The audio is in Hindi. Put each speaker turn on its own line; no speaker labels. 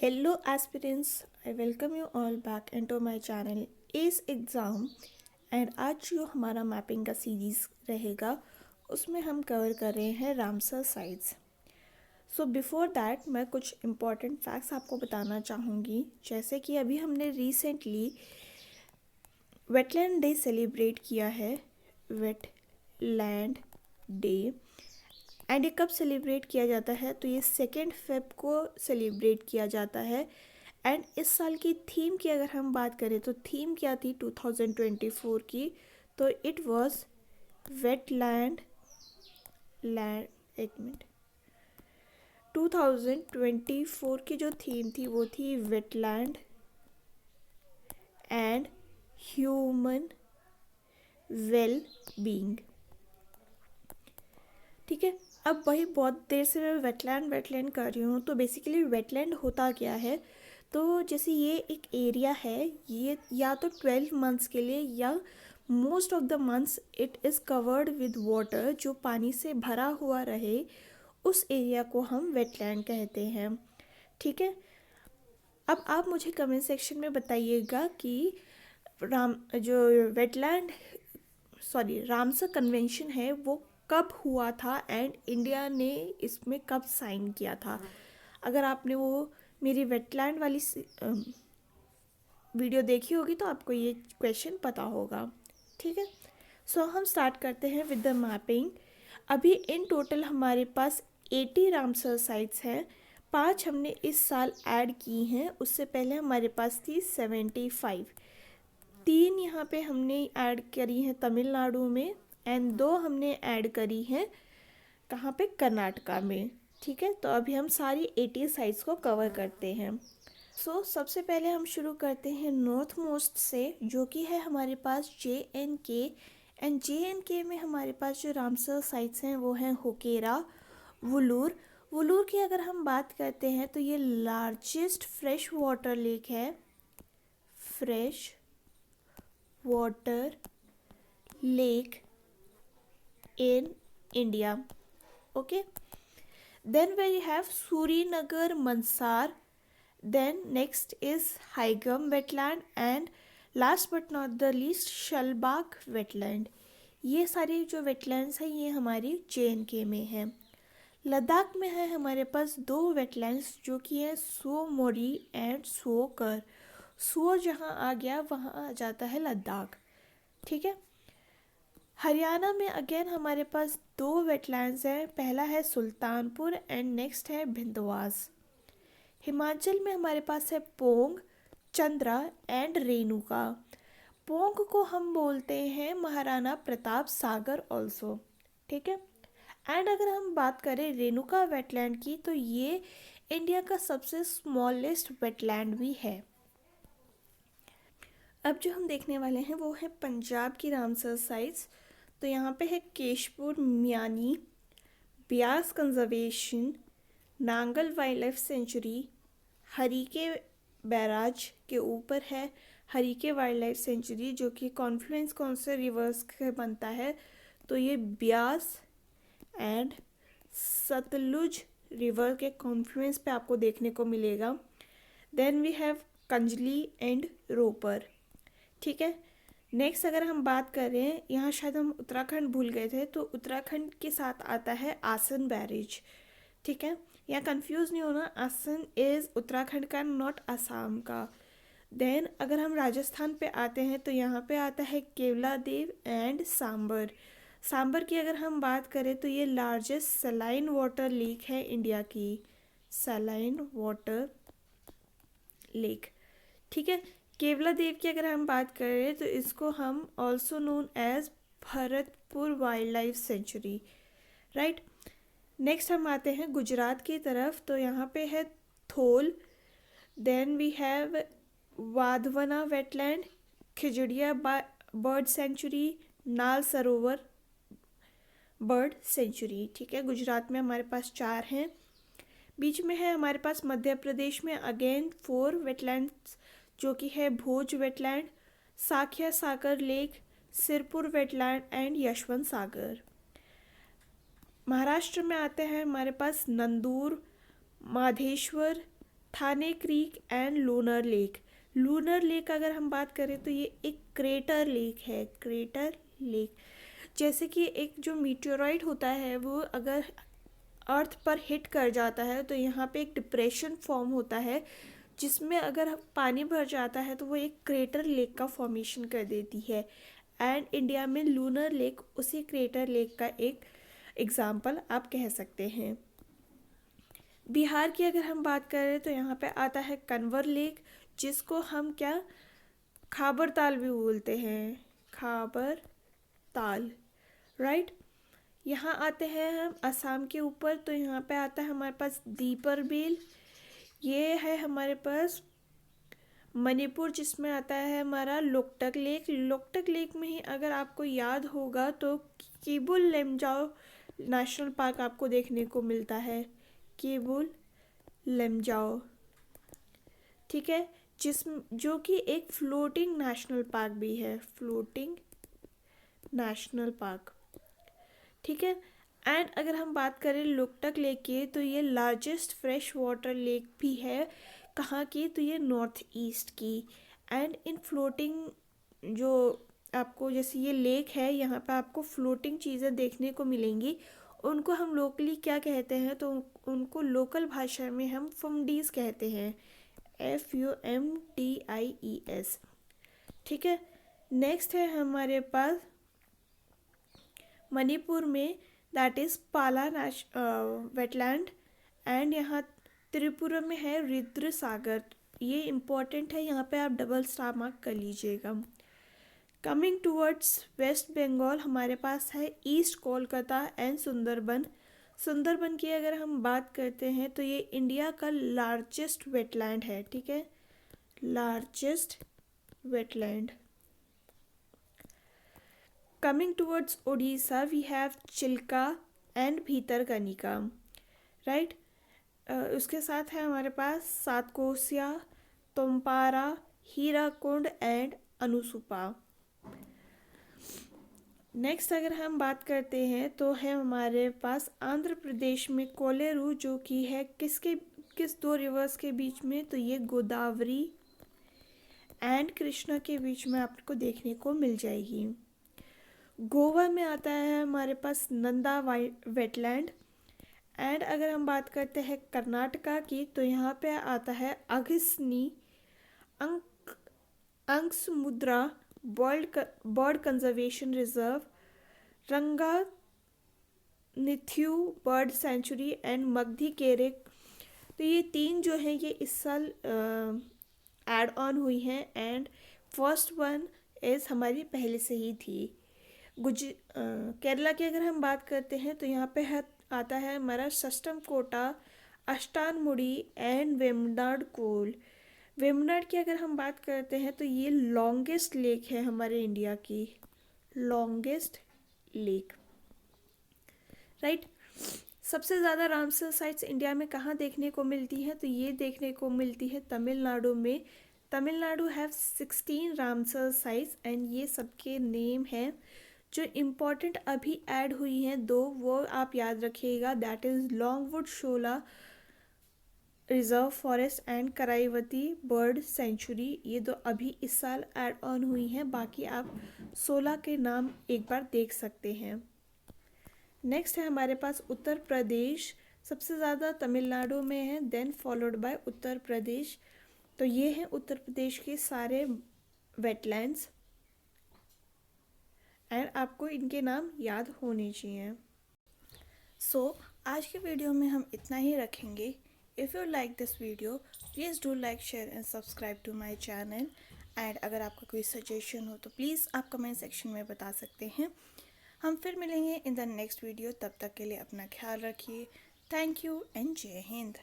Hello aspirants, I welcome you all back into my channel ACE exam and आज जो हमारा मैपिंग का सीरीज़ रहेगा उसमें हम कवर कर रहे हैं Ramsar sites. So before that मैं कुछ इम्पॉर्टेंट फैक्ट्स आपको बताना चाहूँगी, जैसे कि अभी हमने रिसेंटली वेटलैंड डे सेलिब्रेट किया है, वेटलैंड डे। एंड ये कब सेलिब्रेट किया जाता है? तो ये 2 फेब को सेलिब्रेट किया जाता है। एंड इस साल की थीम की अगर हम बात करें तो थीम क्या थी 2024 की? तो इट वाज वेटलैंड लैंड, एक मिनट, 2024 की जो थीम थी वो थी wetland and human well being. ठीक है, अब वही बहुत देर से मैं वेटलैंड कर रही हूँ। तो बेसिकली वेटलैंड होता क्या है? तो जैसे ये एक एरिया है, ये या तो 12 मंथ्स के लिए या most of the months it is covered with water, जो पानी से भरा हुआ रहे उस एरिया को हम वेटलैंड कहते हैं। ठीक है, अब आप मुझे कमेंट सेक्शन में बताइएगा कि रामसर कन्वेंशन है वो कब हुआ था एंड इंडिया ने इसमें कब साइन किया था। अगर आपने वो मेरी वेटलैंड वाली वीडियो देखी होगी तो आपको ये क्वेश्चन पता होगा। ठीक है, सो हम स्टार्ट करते हैं विद द मैपिंग। अभी इन टोटल हमारे पास 80 रामसर साइट्स हैं, 5 हमने इस साल ऐड की हैं, उससे पहले हमारे पास थी 75। 3 यहाँ पे हमने ऐड करी हैं तमिलनाडु में एंड 2 हमने ऐड करी हैं कहाँ पे? कर्नाटका में। ठीक है, तो अभी हम सारी 80 साइट्स को कवर करते हैं। सबसे पहले हम शुरू करते हैं नॉर्थ मोस्ट से, जो कि है हमारे पास JNK। एंड JNK में हमारे पास जो रामसर साइट्स हैं वो हैं होकेरा, वुलूर। वुलूर की अगर हम बात करते हैं तो ये लार्जेस्ट फ्रेश वाटर लेक है, fresh water lake in India. Okay, then we have Surinagar, Mansar, then next is Haigam wetland and last but not the least शलबाग wetland। ये सारी जो wetlands हैं ये हमारी JNK में हैं। लद्दाख में है हमारे पास 2 wetlands जो कि है सो मोरी एंड सो कर। सो जहाँ आ गया वहाँ आ जाता है लद्दाख। ठीक है, हरियाणा में अगेन हमारे पास 2 वेटलैंड्स हैं, पहला है सुल्तानपुर एंड नेक्स्ट है भिंदवास। हिमाचल में हमारे पास है पोंग, चंद्रा एंड रेणुका। पोंग को हम बोलते हैं महाराणा प्रताप सागर ऑल्सो। ठीक है, एंड अगर हम बात करें रेणुका वेटलैंड की तो ये इंडिया का सबसे स्मॉलेस्ट वेटलैंड भी है। अब जो हम देखने वाले हैं वो है पंजाब की रामसर साइट्स। तो यहाँ पे है Keshopur Miani, Beas conservation, Nangal wild life sanctuary, Harike barrage के ऊपर है हरीके वाइल्ड लाइफ सेंचुरी, जो कि कॉन्फ्लुएंस कौन से रिवर्स से बनता है? तो ये ब्यास एंड सतलुज रिवर के कॉन्फ्लुएंस पे आपको देखने को मिलेगा। Then we have Kanjli and Ropar. ठीक है, नेक्स्ट अगर हम बात करें, यहाँ शायद हम उत्तराखंड भूल गए थे, तो उत्तराखंड के साथ आता है आसन बैरेज। ठीक है, यहाँ कंफ्यूज नहीं होना, आसन इज़ उत्तराखंड का, नॉट असम का। देन अगर हम राजस्थान पे आते हैं तो यहाँ पे आता है केवलादेव एंड सांबर। सांबर की अगर हम बात करें तो ये लार्जेस्ट सलाइन वाटर लेक है इंडिया की, सलाइन वाटर लेक। ठीक है, केवला देव की अगर हम बात करें तो इसको हम also known as Bharatpur wild life sanctuary. Right, next हम आते हैं गुजरात की तरफ, तो यहाँ पे है Thol. Then we have Wadhvana wetland, Khijadiya bird sanctuary, Nal Sarovar bird sanctuary. ठीक है, गुजरात में हमारे पास 4 हैं। बीच में है हमारे पास मध्य प्रदेश में अगेन 4 वेटलैंड्स, जो कि है Bhoj wetland, Sakhya Sagar lake, Sirpur wetland and Yashwant Sagar. Maharashtra में आते हैं हमारे पास Nandur, Madhmeshwar, Thane creek and Lonar lake. Lonar lake अगर हम बात करें तो ये एक क्रेटर लेक है, क्रेटर लेक। जैसे कि एक जो मीटेओराइट होता है वो अगर अर्थ पर हिट कर जाता है तो यहाँ पे एक डिप्रेशन फॉर्म होता है, जिसमें अगर पानी भर जाता है तो वो एक क्रेटर लेक का फॉर्मेशन कर देती है। एंड इंडिया में लूनर लेक उसी क्रेटर लेक का एक एग्जाम्पल आप कह सकते हैं। बिहार की अगर हम बात करें तो यहाँ पे आता है कन्वर लेक, जिसको हम क्या खाबर ताल भी बोलते हैं, खाबर ताल, राइट। यहाँ आते हैं हम असम के ऊपर, तो यहाँ पे आता है हमारे पास दीपर बेल। ये है हमारे पास मणिपुर, जिसमें आता है हमारा लोकटक लेक। लोकटक लेक में ही अगर आपको याद होगा तो केबुल लेमजाओ नेशनल पार्क आपको देखने को मिलता है, केबुल लेमजाओ, ठीक है, जो कि एक फ्लोटिंग नेशनल पार्क भी है, फ्लोटिंग नेशनल पार्क, ठीक है। एंड अगर हम बात करें लोकटक लेक की, तो ये लार्जेस्ट फ्रेश वाटर लेक भी है। कहाँ की? तो ये नॉर्थ ईस्ट की। एंड इन फ्लोटिंग जो आपको जैसे ये लेक है, यहाँ पे आपको फ्लोटिंग चीज़ें देखने को मिलेंगी। उनको हम लोकली क्या कहते हैं? तो उनको लोकल भाषा में हम फुमडीज कहते हैं, FUMDIES, ठीक है। नेक्स्ट है हमारे पास मणिपुर में, दैट इज़ पाला वेटलैंड। एंड यहाँ त्रिपुरा में है रुद्र सागर। ये इम्पॉर्टेंट है, यहाँ पे आप डबल स्टार मार्क कर लीजिएगा। कमिंग टूवर्ड्स वेस्ट बंगाल, हमारे पास है ईस्ट कोलकाता एंड सुंदरबन। सुंदरबन की अगर हम बात करते हैं तो ये इंडिया का लार्जेस्ट वेटलैंड है, ठीक है, largest wetland. Coming towards Orissa, we have Chilika and Bhitarkanika, right. उसके साथ है हमारे पास सातकोसिया, तोम्पारा, हीराकुंड एंड अनुसुपा। नेक्स्ट अगर हम बात करते हैं तो है हमारे पास आंध्र प्रदेश में कोलेरू, जो कि है किस दो रिवर्स के बीच में? तो ये गोदावरी एंड कृष्णा के बीच में आपको देखने को मिल जाएगी। गोवा में आता है हमारे पास नंदा वेटलैंड। एंड अगर हम बात करते हैं कर्नाटका की, तो यहाँ पे आता है अगस्नी, अंकसमुद्रा बर्ड कंजर्वेशन रिजर्व, रंगा निथ्यू बर्ड सेंचुरी एंड मगधी केरे। तो ये तीन जो हैं ये इस साल ऐड ऑन हुई हैं। एंड फर्स्ट वन इज़ हमारी पहले से ही थी। केरला की अगर हम बात करते हैं तो यहाँ पे आता है हमारा सस्टम कोटा, अष्टानमुड़ी एंड वेमनाड कोल। वेमनाड की अगर हम बात करते हैं तो ये लॉन्गेस्ट लेक है हमारे इंडिया की, लॉन्गेस्ट लेक, राइट। सबसे ज़्यादा रामसर साइट्स इंडिया में कहाँ देखने को मिलती हैं? तो ये देखने को मिलती है तमिलनाडु में। Tamil Nadu have 16 Ramsar sites and ये सबके नेम हैं। जो इम्पॉर्टेंट अभी ऐड हुई हैं दो, वो आप याद रखिएगा, that is Longwood Shola reserve forest and Karaivetti bird sanctuary. ये दो अभी इस साल ऐड ऑन हुई हैं, बाकी आप 16 के नाम एक बार देख सकते हैं। नेक्स्ट है हमारे पास उत्तर प्रदेश, सबसे ज़्यादा तमिलनाडु में है, then followed by Uttar Pradesh. तो ये हैं उत्तर प्रदेश के सारे वेटलैंड्स एंड आपको इनके नाम याद होने चाहिए। सो आज के वीडियो में हम इतना ही रखेंगे। If you like this video please do like, share and subscribe to my channel. And अगर आपका कोई सजेशन हो तो प्लीज़ आप कमेंट सेक्शन में बता सकते हैं। हम फिर मिलेंगे इन द नेक्स्ट वीडियो, तब तक के लिए अपना ख्याल रखिए। थैंक यू एंड जय हिंद।